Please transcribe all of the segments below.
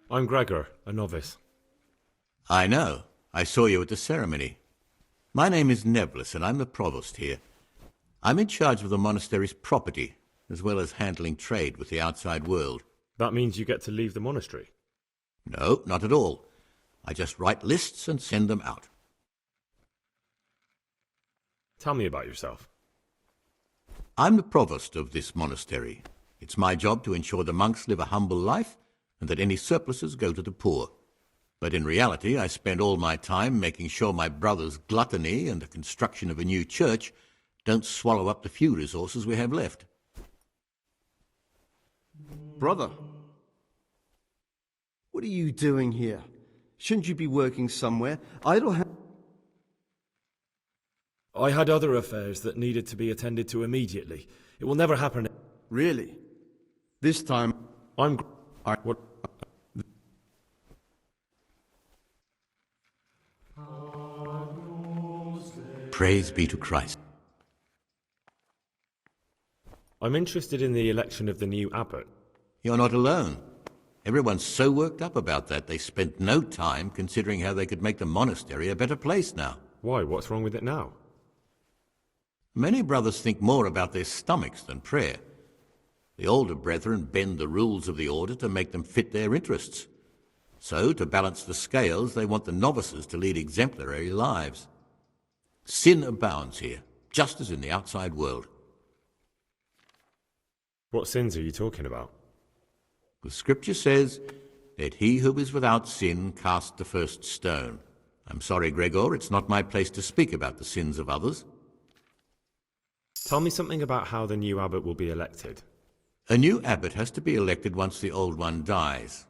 I'm Gregor, a novice. I know. I saw you at the ceremony. My name is Nevlis, and I'm the provost here. I'm in charge of the monastery's property, as well as handling trade with the outside world. That means you get to leave the monastery? No, not at all. I just write lists and send them out. Tell me about yourself. I'm the provost of this monastery. It's my job to ensure the monks live a humble life and that any surpluses go to the poor. But in reality, I spend all my time making sure my brother's gluttony and the construction of a new church don't swallow up the few resources we have left. Brother, what are you doing here? Shouldn't you be working somewhere? I had other affairs that needed to be attended to immediately. It will never happen. Really? This time... What? Praise be to Christ. I'm interested in the election of the new abbot. You're not alone. Everyone's so worked up about that they spent no time considering how they could make the monastery a better place now. Why? What's wrong with it now? Many brothers think more about their stomachs than prayer. The older brethren bend the rules of the order to make them fit their interests. So, to balance the scales, they want the novices to lead exemplary lives. Sin abounds here, just as in the outside world. What sins are you talking about? The scripture says, "Let he who is without sin cast the first stone." I'm sorry, Gregor, it's not my place to speak about the sins of others. Tell me something about how the new abbot will be elected. A new abbot has to be elected once the old one dies.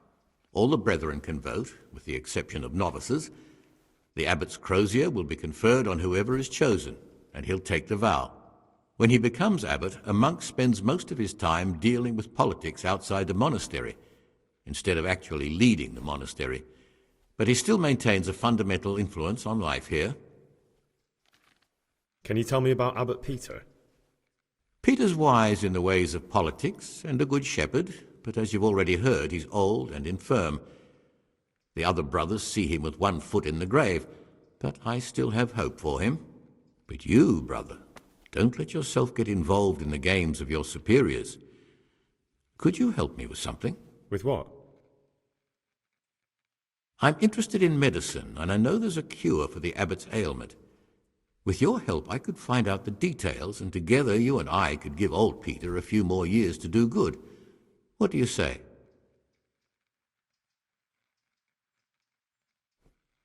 All the brethren can vote, with the exception of novices. The abbot's crozier will be conferred on whoever is chosen, and he'll take the vow. When he becomes abbot, a monk spends most of his time dealing with politics outside the monastery, instead of actually leading the monastery. But he still maintains a fundamental influence on life here. Can you tell me about Abbot Peter? Peter's wise in the ways of politics and a good shepherd, but as you've already heard, he's old and infirm. The other brothers see him with one foot in the grave, but I still have hope for him. But you, brother, don't let yourself get involved in the games of your superiors. Could you help me with something? With what? I'm interested in medicine, and I know there's a cure for the abbot's ailment. With your help, I could find out the details, and together you and I could give old Peter a few more years to do good. What do you say?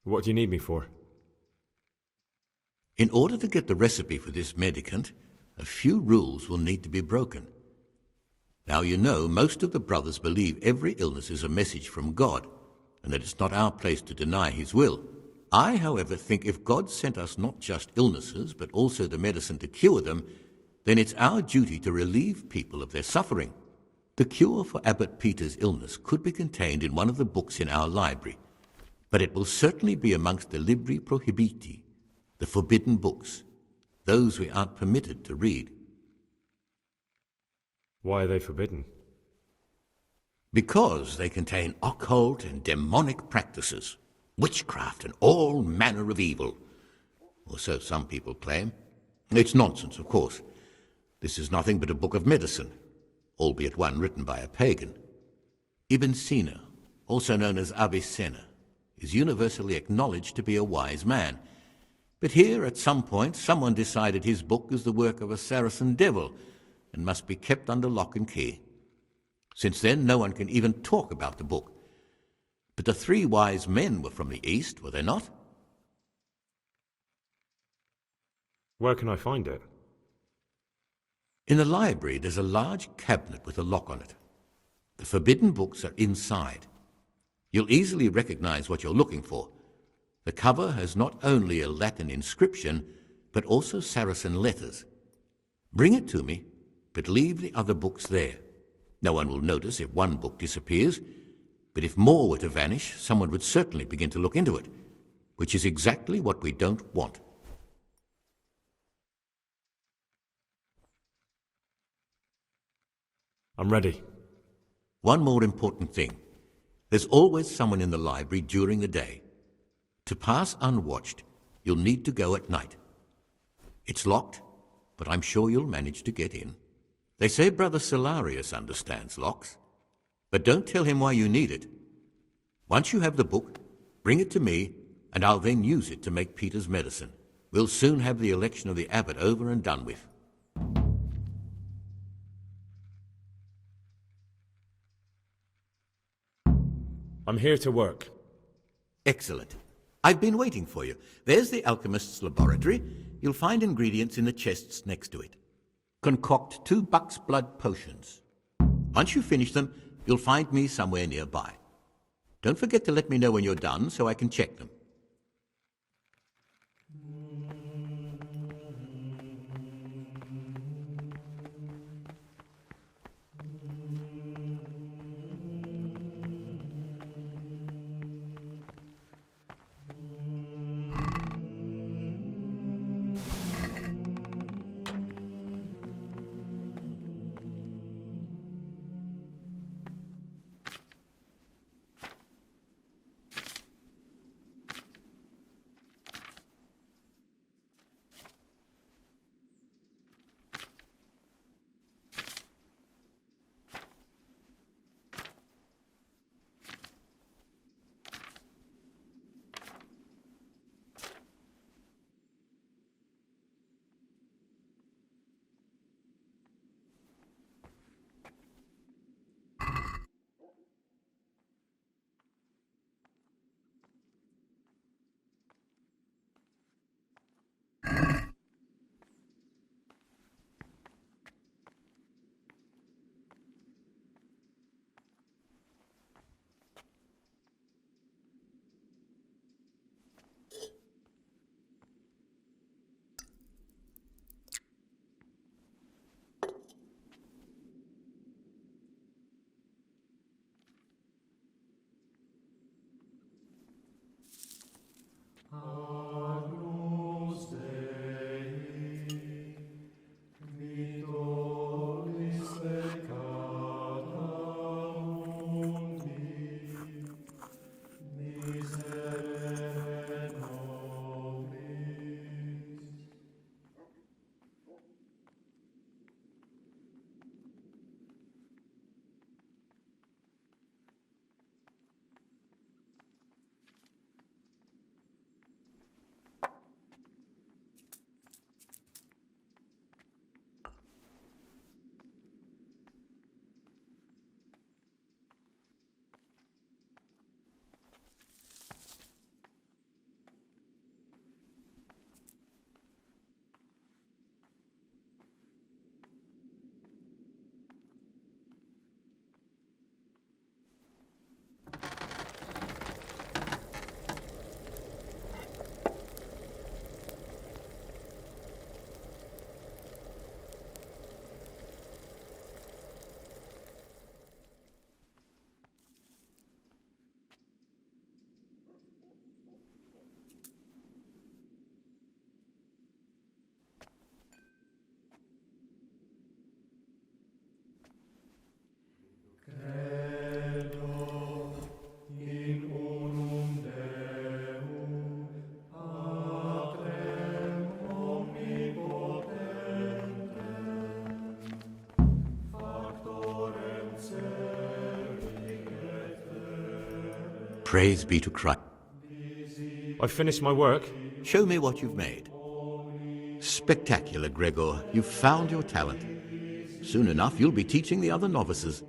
What do you need me for? In order to get the recipe for this medicament, a few rules will need to be broken. Now you know most of the brothers believe every illness is a message from God, and that it's not our place to deny his will. I, however, think if God sent us not just illnesses, but also the medicine to cure them, then it's our duty to relieve people of their suffering. The cure for Abbot Peter's illness could be contained in one of the books in our library, but it will certainly be amongst the libri prohibiti, the forbidden books, those we aren't permitted to read. Why are they forbidden? Because they contain occult and demonic practices, witchcraft and all manner of evil. Or so some people claim. It's nonsense, of course. This is nothing but a book of medicine, albeit one written by a pagan. Ibn Sina, also known as Avicenna, is universally acknowledged to be a wise man. But here, at some point, someone decided his book is the work of a Saracen devil and must be kept under lock and key. Since then, no one can even talk about the book. But the three wise men were from the East, were they not? Where can I find it? In the library, there's a large cabinet with a lock on it. The forbidden books are inside. You'll easily recognize what you're looking for. The cover has not only a Latin inscription, but also Saracen letters. Bring it to me, but leave the other books there. No one will notice if one book disappears, but if more were to vanish, someone would certainly begin to look into it, which is exactly what we don't want. I'm ready. One more important thing. There's always someone in the library during the day. To pass unwatched, you'll need to go at night. It's locked, but I'm sure you'll manage to get in. They say Brother Solarius understands locks, but don't tell him why you need it. Once you have the book, bring it to me, and I'll then use it to make Peter's medicine. We'll soon have the election of the abbot over and done with. I'm here to work. Excellent. I've been waiting for you. There's the alchemist's laboratory. You'll find ingredients in the chests next to it. Concoct 2 buck's blood potions. Once you finish them, you'll find me somewhere nearby. Don't forget to let me know when you're done so I can check them. Praise be to Christ. I've finished my work. Show me what you've made. Spectacular, Gregor. You've found your talent. Soon enough, you'll be teaching the other novices.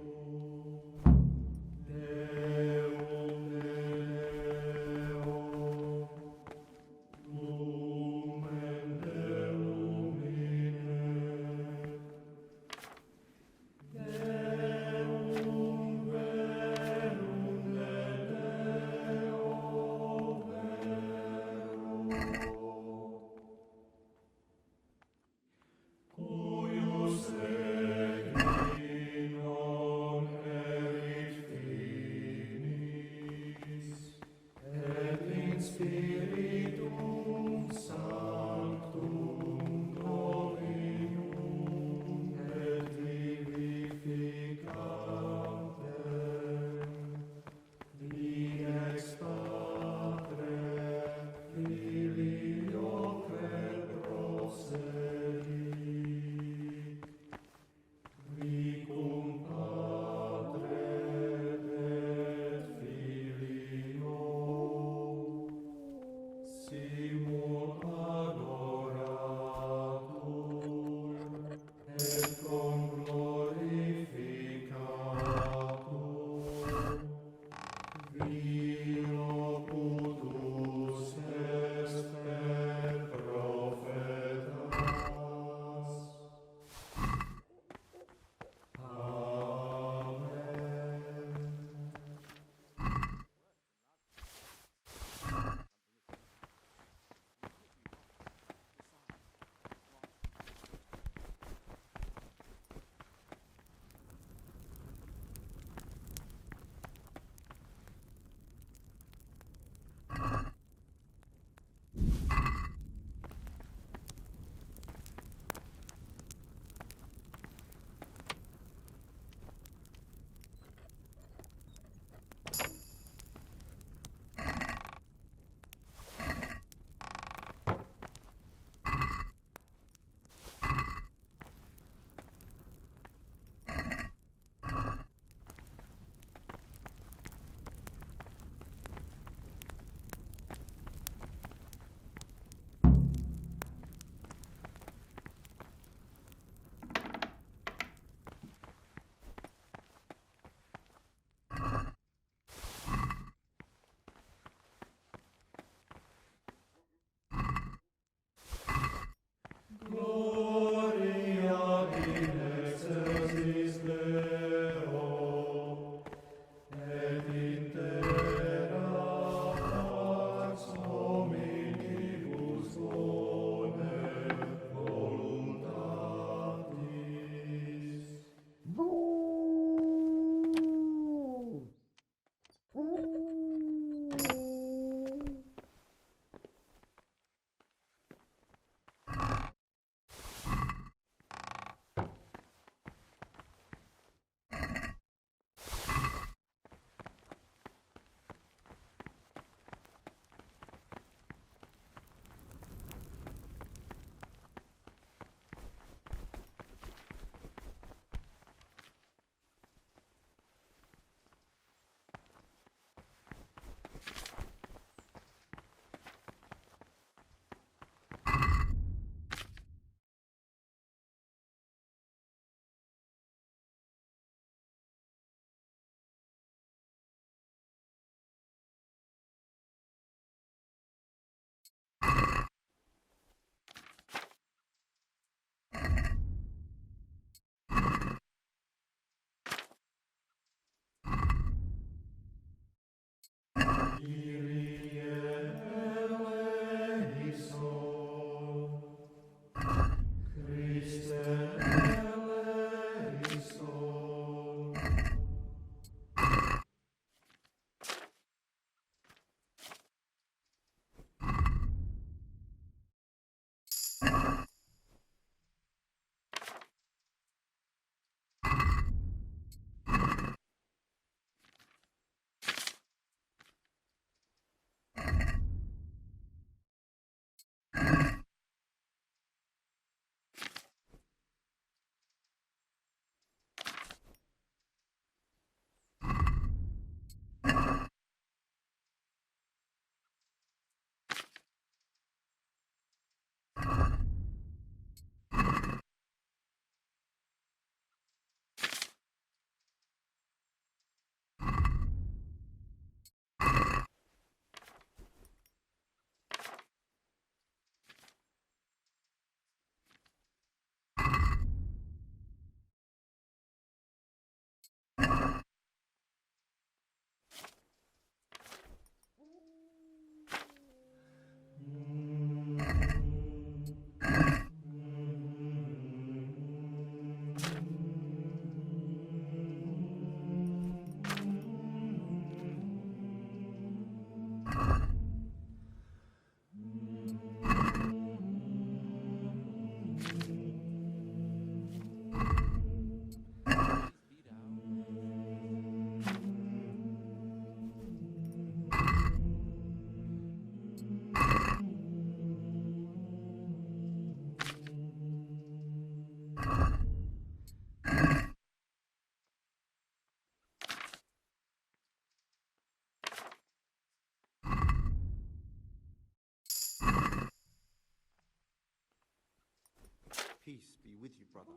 Peace be with you, brother.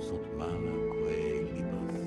Sunt mana quae libas.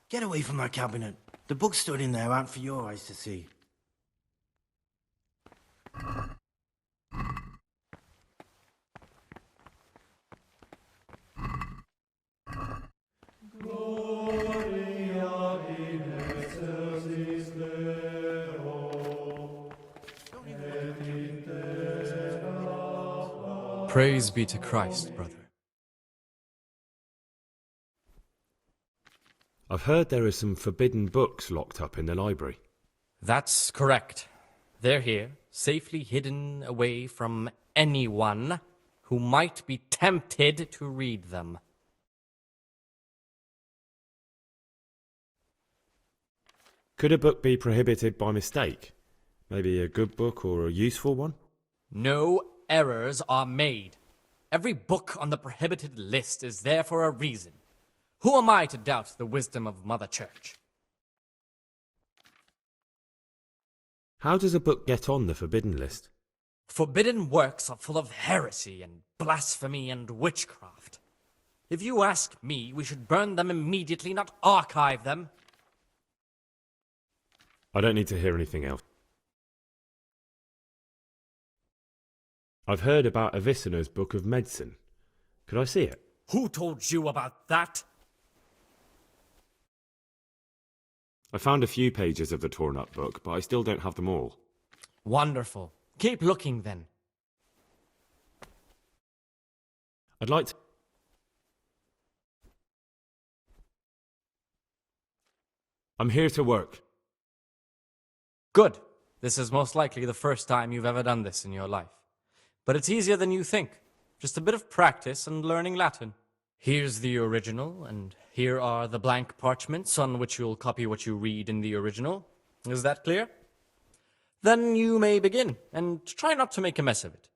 Get away from my cabinet. The books stood in there aren't for your eyes to see. Praise be to Christ, brother. I've heard there are some forbidden books locked up in the library. That's correct. They're here, safely hidden away from anyone who might be tempted to read them. Could a book be prohibited by mistake? Maybe a good book or a useful one? No errors are made. Every book on the prohibited list is there for a reason. Who am I to doubt the wisdom of Mother Church? How does a book get on the forbidden list? Forbidden works are full of heresy and blasphemy and witchcraft. If you ask me, we should burn them immediately, not archive them. I don't need to hear anything else. I've heard about Avicenna's Book of Medicine. Could I see it? Who told you about that? I found a few pages of the torn-up book, but I still don't have them all. Wonderful. Keep looking, then. I'd like to... I'm here to work. Good. This is most likely the first time you've ever done this in your life. But it's easier than you think. Just a bit of practice and learning Latin. Here's the original, and here are the blank parchments on which you'll copy what you read in the original. Is that clear? Then you may begin, and try not to make a mess of it.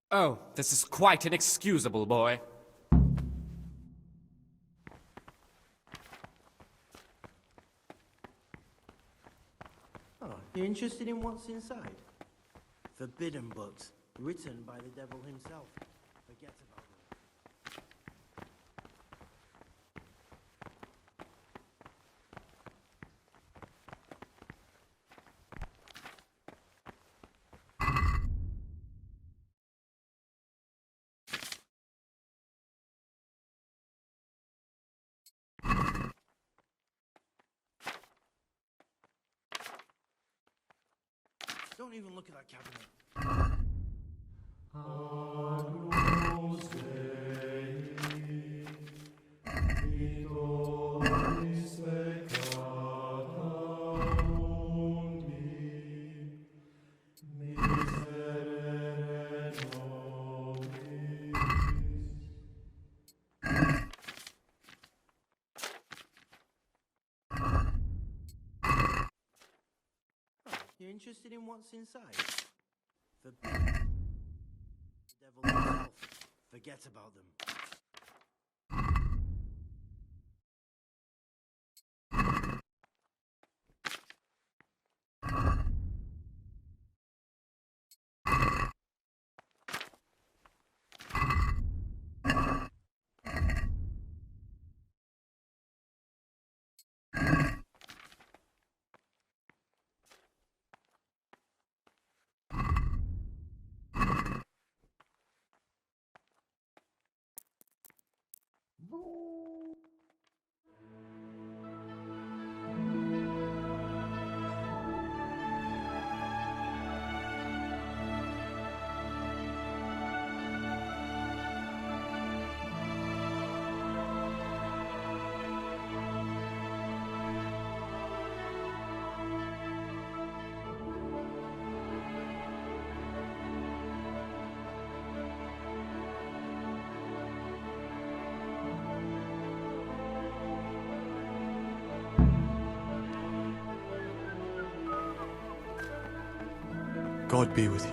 Oh, this is quite inexcusable, boy. Oh, you're interested in what's inside? Forbidden books, written by the devil himself. Forget about them. Don't even look at that cabinet. You're interested in what's inside? The devil himself. Forget about them. God be with you.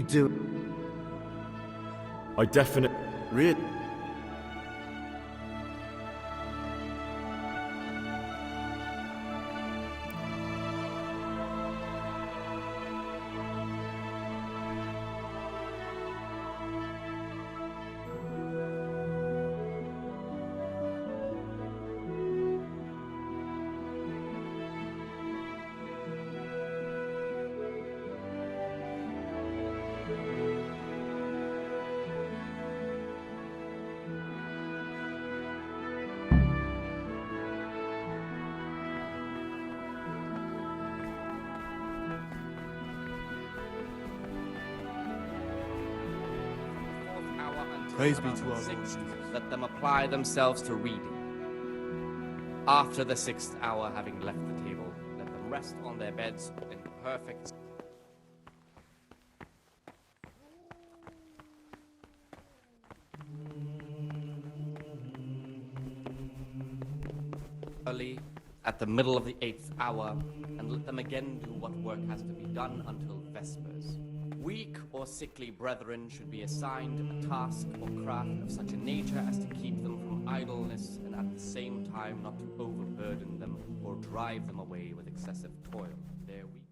do? I definitely... Really? Praise be to our Sixth, Lord. let them apply themselves to reading. After the 6th hour, having left the table, let them rest on their beds in perfect... early, at the middle of the 8th hour, and let them again do what work has to be done until Vespers. Weak or sickly brethren should be assigned a task or craft of such a nature as to keep them from idleness, and at the same time not to overburden them or drive them away with excessive toil. Their weak...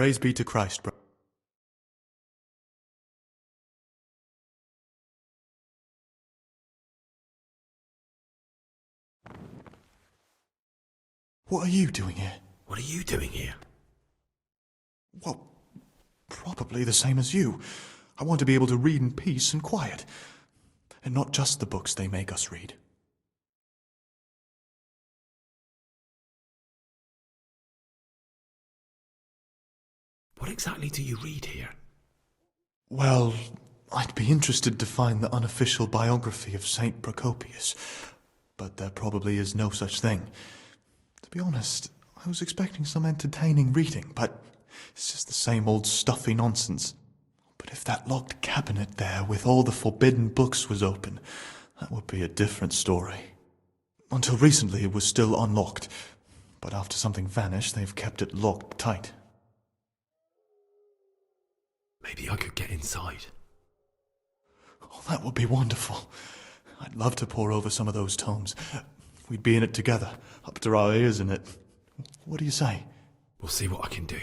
Praise be to Christ, brother. What are you doing here? What are you doing here? Well, probably the same as you. I want to be able to read in peace and quiet. And not just the books they make us read. What exactly do you read here? Well, I'd be interested to find the unofficial biography of Saint Procopius, but there probably is no such thing. To be honest, I was expecting some entertaining reading, but it's just the same old stuffy nonsense. But if that locked cabinet there with all the forbidden books was open, that would be a different story. Until recently it was still unlocked, but after something vanished, they've kept it locked tight. Maybe I could get inside. Oh, that would be wonderful. I'd love to pore over some of those tomes. We'd be in it together, up to our ears in it. What do you say? We'll see what I can do.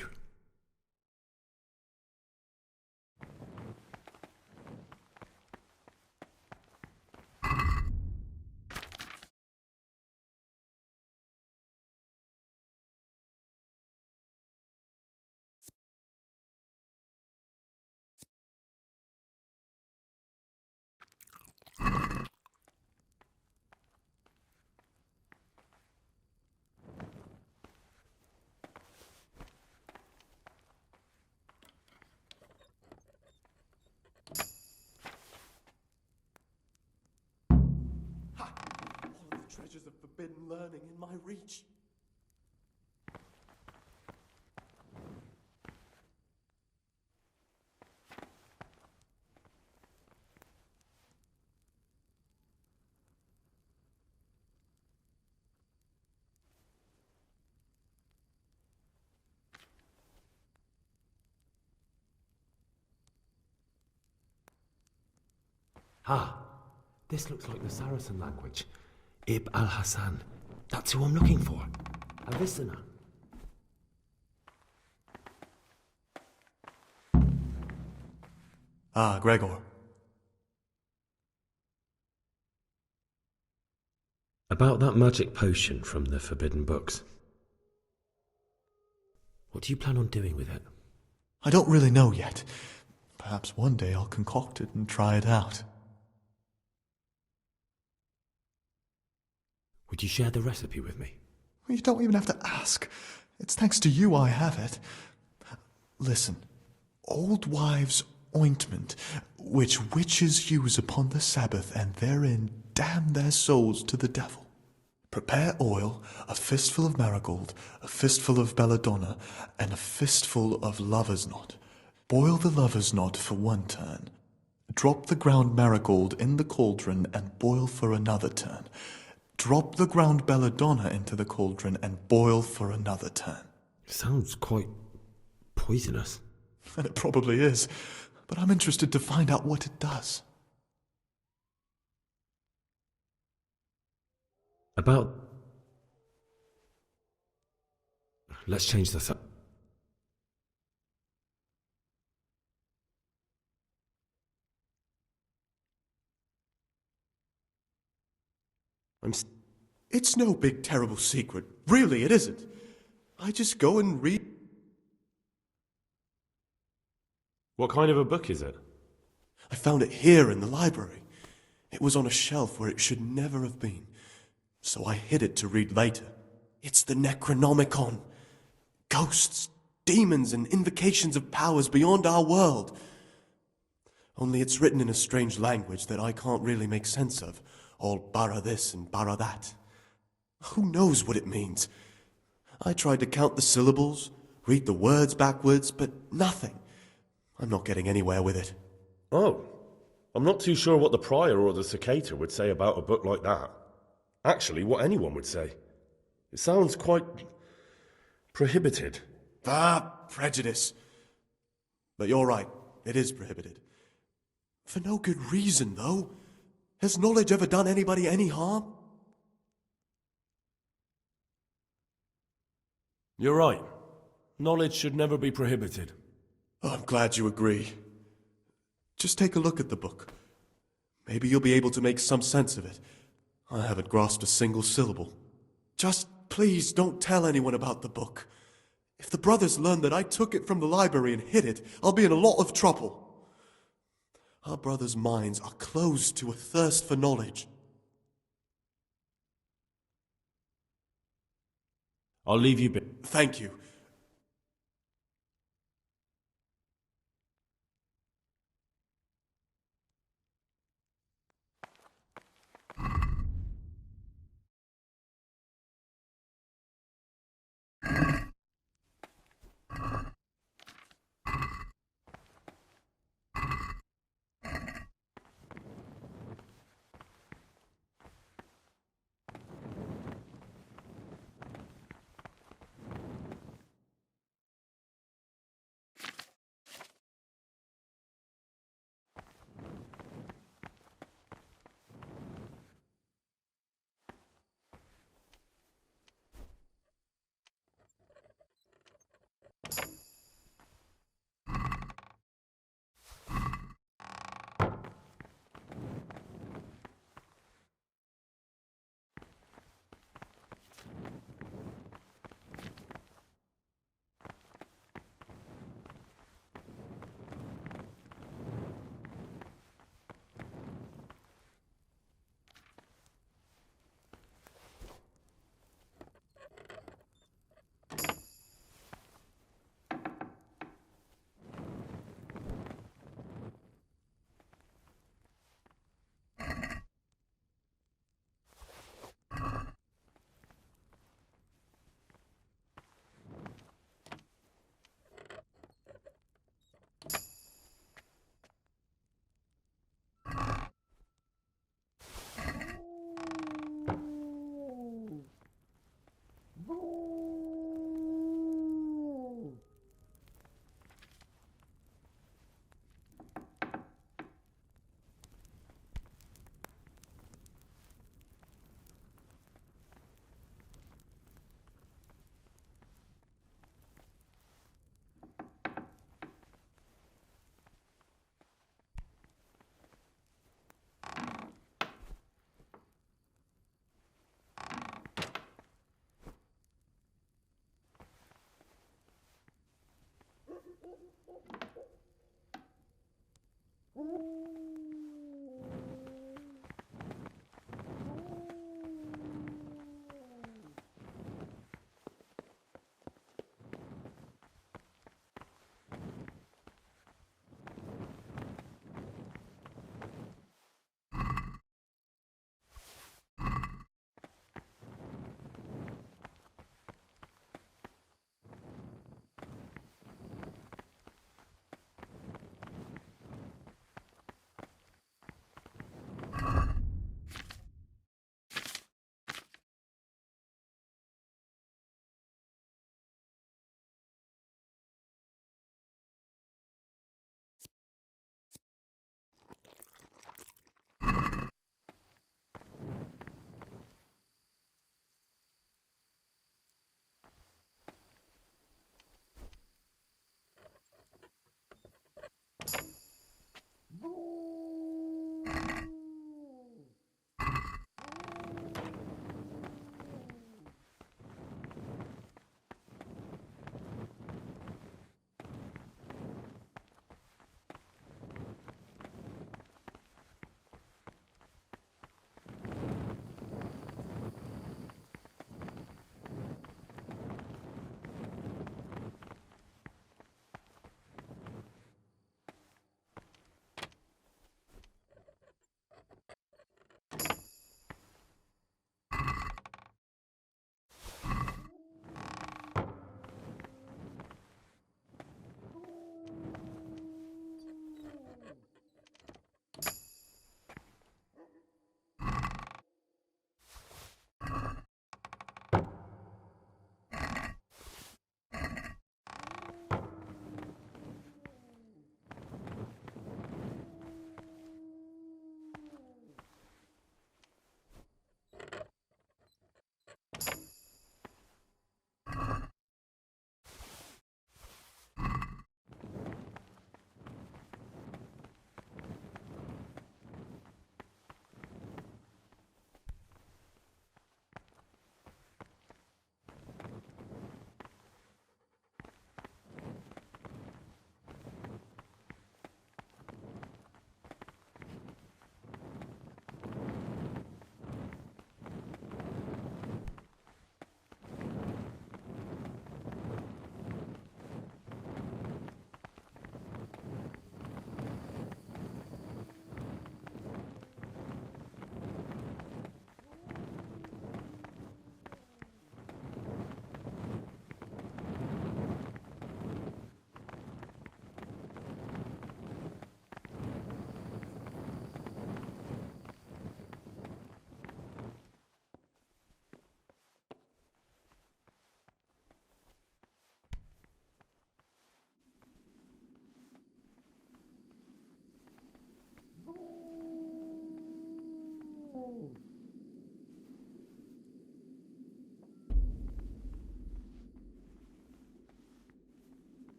All of the treasures of forbidden learning in my reach. Ah, this looks like the Saracen language. Ibn al-Hassan. That's who I'm looking for. Avicenna. Ah, Gregor. About that magic potion from the forbidden books. What do you plan on doing with it? I don't really know yet. Perhaps one day I'll concoct it and try it out. Would you share the recipe with me? You don't even have to ask. It's thanks to you I have it. Listen. Old wives' ointment, which witches use upon the Sabbath, and therein damn their souls to the devil. Prepare oil, a fistful of marigold, a fistful of belladonna, and a fistful of lover's knot. Boil the lover's knot for 1 turn. Drop the ground marigold in the cauldron and boil for another turn. Drop the ground belladonna into the cauldron and boil for another turn. Sounds quite poisonous. And it probably is, but I'm interested to find out what it does. About... Let's change this up. It's no big terrible secret. Really, it isn't. I just go and read... What kind of a book is it? I found it here in the library. It was on a shelf where it should never have been. So I hid it to read later. It's the Necronomicon. Ghosts, demons, and invocations of powers beyond our world. Only it's written in a strange language that I can't really make sense of. All bara this and bara that. Who knows what it means? I tried to count the syllables, read the words backwards, but nothing. I'm not getting anywhere with it. Oh, I'm not too sure what the prior or the cicada would say about a book like that. Actually, what anyone would say. It sounds quite prohibited. Prejudice. But you're right, it is prohibited. For no good reason, though. Has knowledge ever done anybody any harm? You're right. Knowledge should never be prohibited. Oh, I'm glad you agree. Just take a look at the book. Maybe you'll be able to make some sense of it. I haven't grasped a single syllable. Just please don't tell anyone about the book. If the brothers learn that I took it from the library and hid it, I'll be in a lot of trouble. Our brothers' minds are closed to a thirst for knowledge. I'll leave you be. Thank you.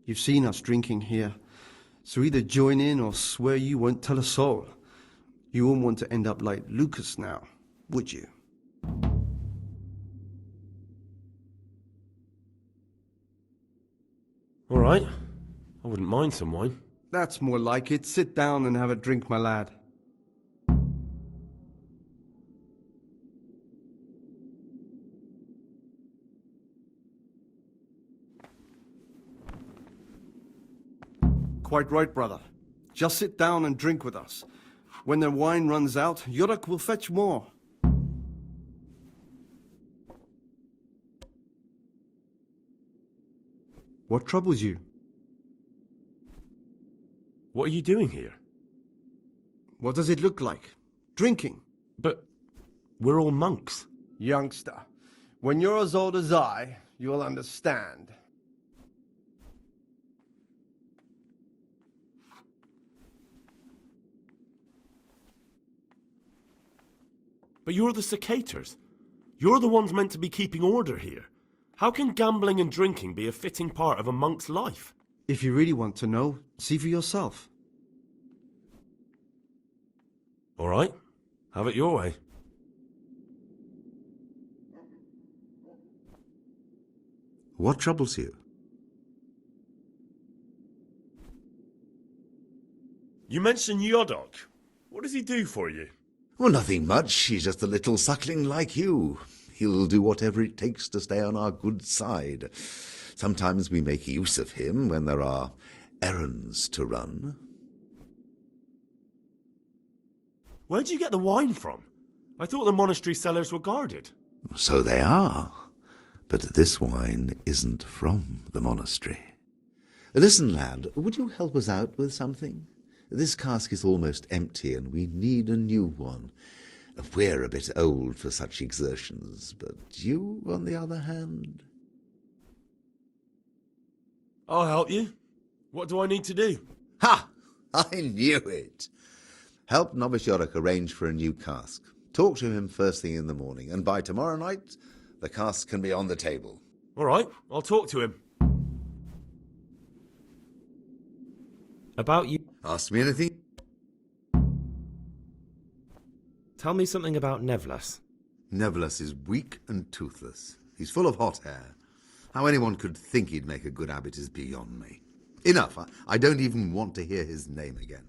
You've seen us drinking here, so either join in or swear you won't tell a soul. You won't want to end up like Lucas now, would you? All right. I wouldn't mind some wine. That's more like it. Sit down and have a drink, my lad. Quite right, brother. Just sit down and drink with us. When the wine runs out, Yorick will fetch more. What troubles you? What are you doing here? What does it look like? Drinking. But we're all monks. Youngster, when you're as old as I, you'll understand. But you're the cicators. You're the ones meant to be keeping order here. How can gambling and drinking be a fitting part of a monk's life? If you really want to know, see for yourself. All right. Have it your way. What troubles you? You mentioned Yodok. What does he do for you? Well, nothing much. He's just a little suckling like you. He'll do whatever it takes to stay on our good side. Sometimes we make use of him when there are errands to run. Where'd you get the wine from? I thought the monastery cellars were guarded. So they are. But this wine isn't from the monastery. Listen, lad, would you help us out with something? This cask is almost empty, and we need a new one. We're a bit old for such exertions, but you, on the other hand... I'll help you. What do I need to do? Ha! I knew it! Help Novice Yorick arrange for a new cask. Talk to him first thing in the morning, and by tomorrow night, the cask can be on the table. All right, I'll talk to him. About you. Ask me anything? Tell me something about Nevlas. Nevlas is weak and toothless. He's full of hot hair. How anyone could think he'd make a good abbot is beyond me. Enough. I don't even want to hear his name again.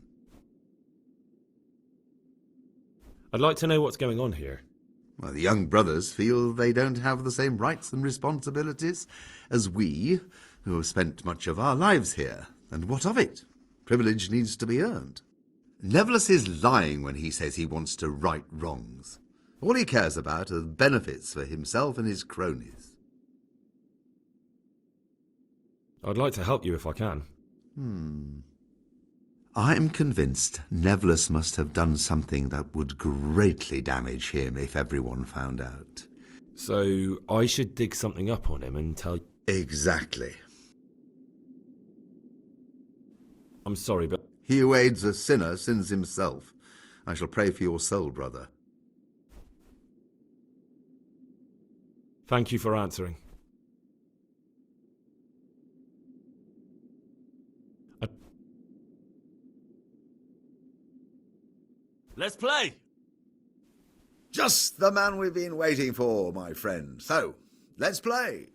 I'd like to know what's going on here. Well, the young brothers feel they don't have the same rights and responsibilities as we, who have spent much of our lives here. And what of it? Privilege needs to be earned. Nevlas is lying when he says he wants to right wrongs. All he cares about are benefits for himself and his cronies. I'd like to help you if I can. I'm convinced Nevlas must have done something that would greatly damage him if everyone found out. So I should dig something up on him and tell... Exactly. I'm sorry, but... He who aids a sinner sins himself. I shall pray for your soul, brother. Thank you for answering. Let's play! Just the man we've been waiting for, my friend. So, let's play.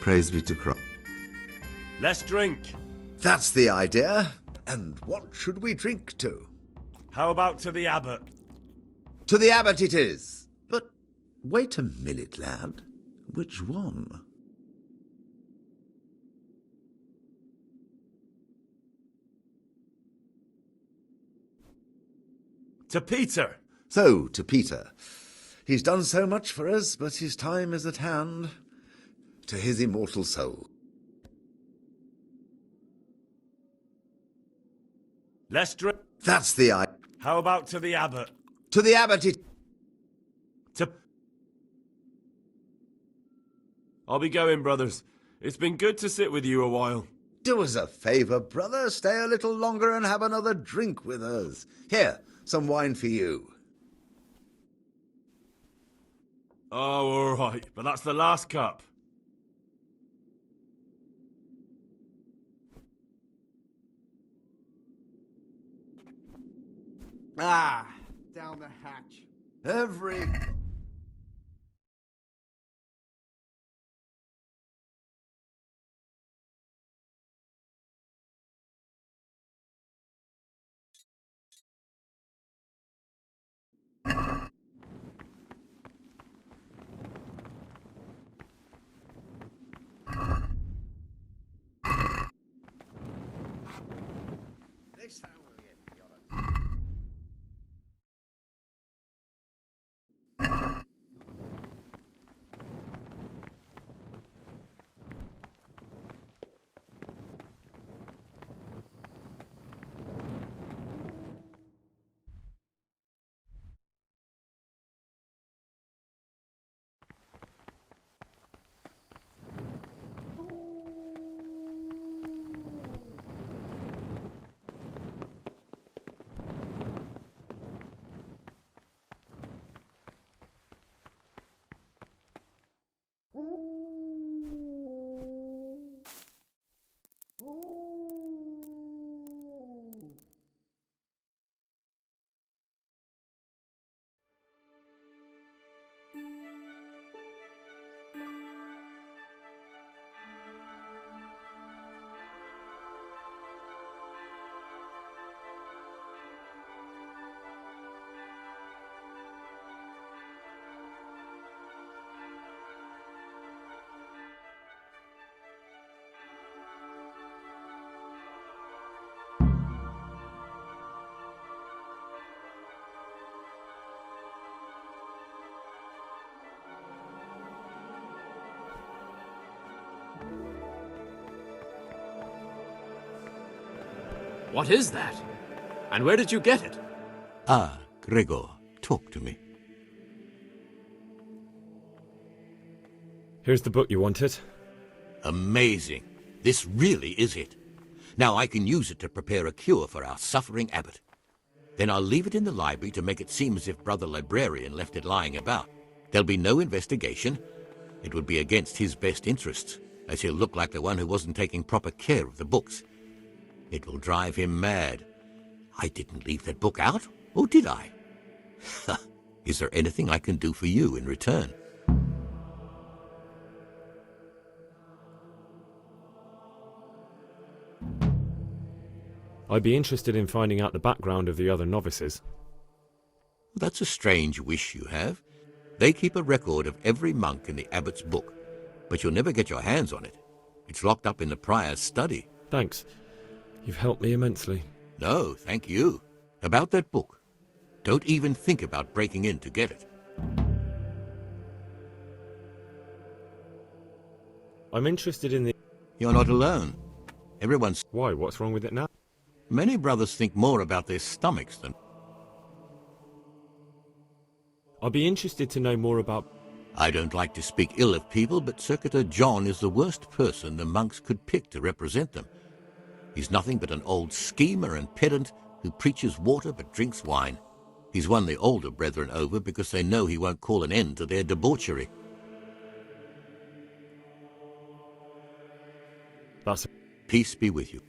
Praise be to Christ. Let's drink. That's the idea. And what should we drink to? How about to the abbot? To the abbot it is. But wait a minute, lad. Which one? To Peter. So, to Peter. He's done so much for us, but his time is at hand. To his immortal soul. Let's drink. That's the idea. How about to the abbot? To the abbot it... To... I'll be going, brothers. It's been good to sit with you a while. Do us a favour, brother. Stay a little longer and have another drink with us. Here, some wine for you. Oh, all right. But that's the last cup. Ah, down the hatch. Every... What is that? And where did you get it? Ah, Gregor, talk to me. Here's the book you wanted. Amazing. This really is it. Now I can use it to prepare a cure for our suffering abbot. Then I'll leave it in the library to make it seem as if Brother Librarian left it lying about. There'll be no investigation. It would be against his best interests, as he'll look like the one who wasn't taking proper care of the books. It will drive him mad. I didn't leave that book out, or did I? Is there anything I can do for you in return? I'd be interested in finding out the background of the other novices. That's a strange wish you have. They keep a record of every monk in the abbot's book, but you'll never get your hands on it. It's locked up in the prior's study. Thanks. You've helped me immensely. No, thank you. About that book, don't even think about breaking in to get it. I'm interested in the... You're not alone. Everyone's... Why? What's wrong with it now? Many brothers think more about their stomachs than... I'd be interested to know more about... I don't like to speak ill of people, but Circuitor John is the worst person the monks could pick to represent them. He's nothing but an old schemer and pedant who preaches water but drinks wine. He's won the older brethren over because they know he won't call an end to their debauchery. That's... Peace be with you.